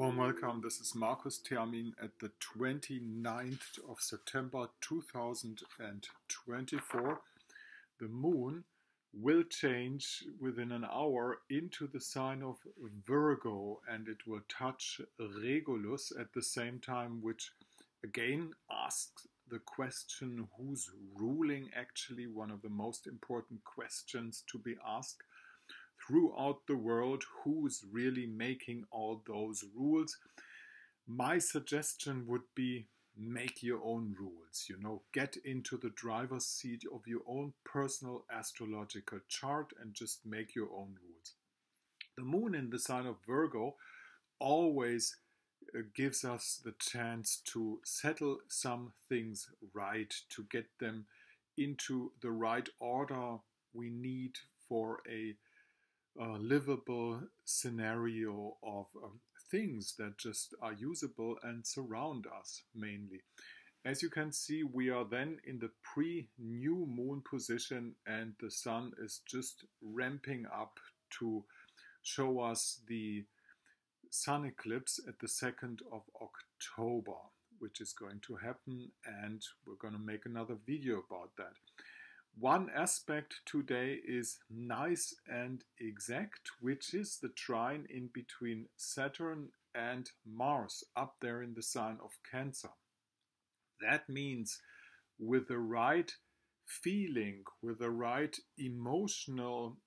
Warm welcome. This is Markus Termin at the 29th of September 2024. The moon will change within an hour into the sign of Virgo, and it will touch Regulus at the same time, which again asks the question, who's ruling actually? One of the most important questions to be asked throughout the world. Who's really making all those rules? My suggestion would be make your own rules, get into the driver's seat of your own personal astrological chart and just make your own rules. The moon in the sign of Virgo always gives us the chance to settle some things right, to get them into the right order we need for a livable scenario of things that just are usable and surround us mainly. As you can see, we are then in the pre-new moon position, and the sun is just ramping up to show us the sun eclipse at the 2nd of October, which is going to happen, and we're going to make another video about that. One aspect today is nice and exact, which is the trine in between Saturn and Mars up there in the sign of Cancer. That means with the right feeling, with the right emotional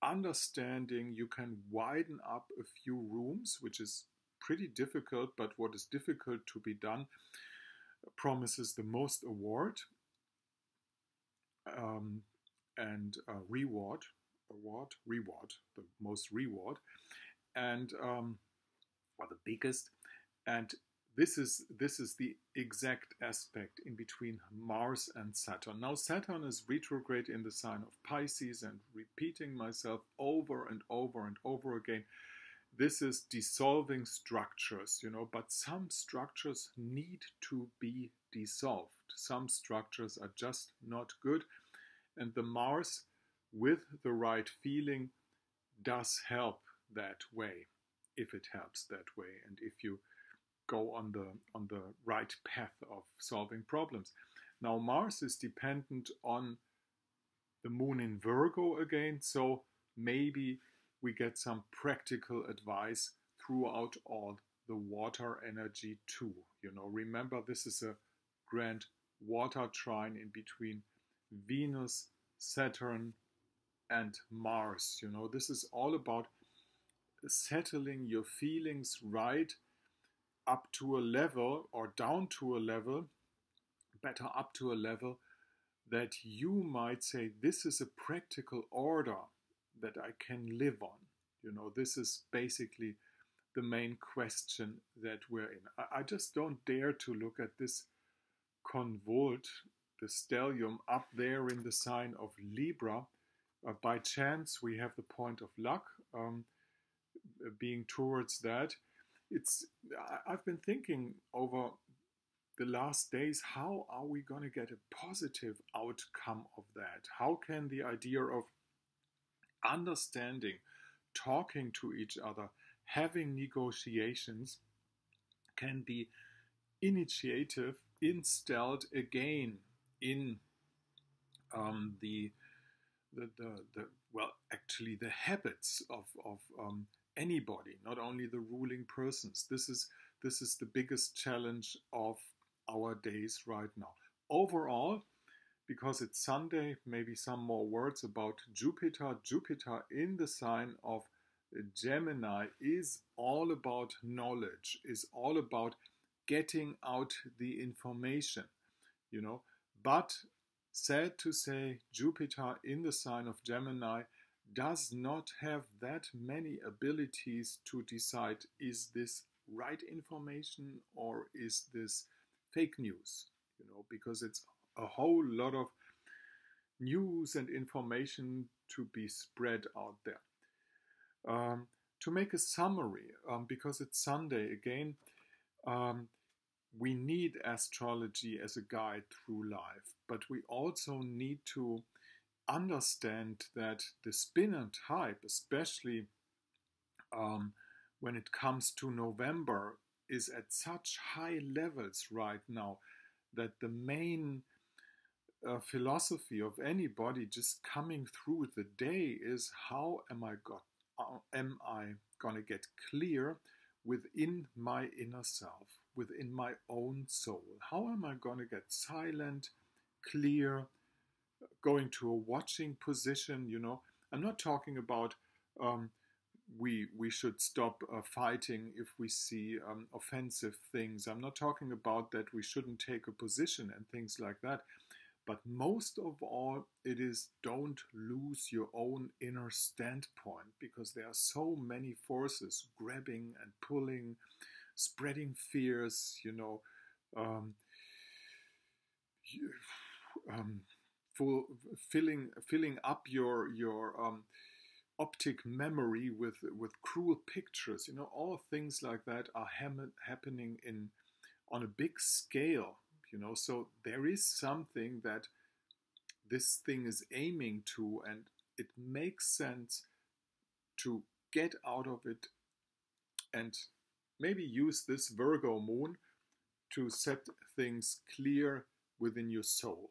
understanding, you can widen up a few rooms, which is pretty difficult, but what is difficult to be done promises the most award. And reward, the most reward, and or the biggest. And this is the exact aspect in between Mars and Saturn. Now Saturn is retrograde in the sign of Pisces, and repeating myself over and over and over again, this is dissolving structures, but some structures need to be dissolved. Some structures are just not good, and the Mars, with the right feeling, does help that way, if it helps that way, and if you go on the right path of solving problems. Now Mars is dependent on the moon in Virgo again, so maybe we get some practical advice throughout all the water energy too. Remember, this is a grand water trine in between Venus, Saturn, and Mars. This is all about settling your feelings right up to a level, or down to a level, better up to a level that you might say, this is a practical order that I can live on. This is basically the main question that we're in. I just don't dare to look at this convult, the stellium, up there in the sign of Libra. By chance, we have the point of luck being towards that. I've been thinking over the last days, how are we going to get a positive outcome of that? How can the idea of understanding, talking to each other, having negotiations can be instilled again in the habits of anybody, not only the ruling persons. This is the biggest challenge of our days right now. Overall, because it's Sunday, maybe some more words about Jupiter. Jupiter in the sign of Gemini is all about knowledge, is all about getting out the information, But sad to say, Jupiter in the sign of Gemini does not have that many abilities to decide, is this right information or is this fake news? Because it's a whole lot of news and information to be spread out there. To make a summary, because it's Sunday again, we need astrology as a guide through life, but we also need to understand that the spin and hype, especially when it comes to November is at such high levels right now that the main philosophy of anybody just coming through the day is how am I gonna get clear within my inner self, within my own soul? How am I gonna get silent, clear, going to a watching position? I'm not talking about we should stop fighting if we see offensive things. I'm not talking about that we shouldn't take a position and things like that. But most of all, it is don't lose your own inner standpoint, because there are so many forces grabbing and pulling, spreading fears, um, um, filling up your optic memory with cruel pictures. All things like that are happening on a big scale. So there is something that this thing is aiming to, and it makes sense to get out of it and maybe use this Virgo moon to set things clear within your soul,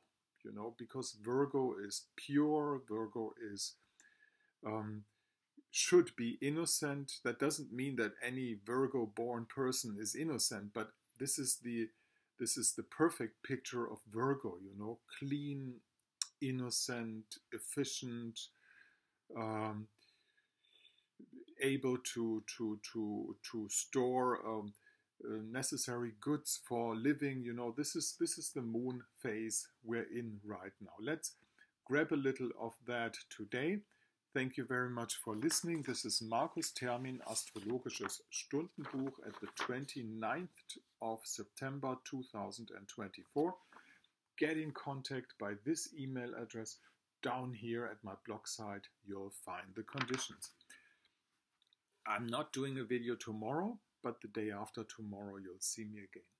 because Virgo is pure, Virgo is should be innocent. That doesn't mean that any Virgo born person is innocent, but this is the perfect picture of Virgo, clean, innocent, efficient, able to store necessary goods for living. This is the moon phase we're in right now. Let's grab a little of that today. Thank you very much for listening. This is Markus Termin, Astrologisches Stundenbuch at the 29th of September 2024. Get in contact by this email address. Down here at my blog site, you'll find the conditions. I'm not doing a video tomorrow, but the day after tomorrow, you'll see me again.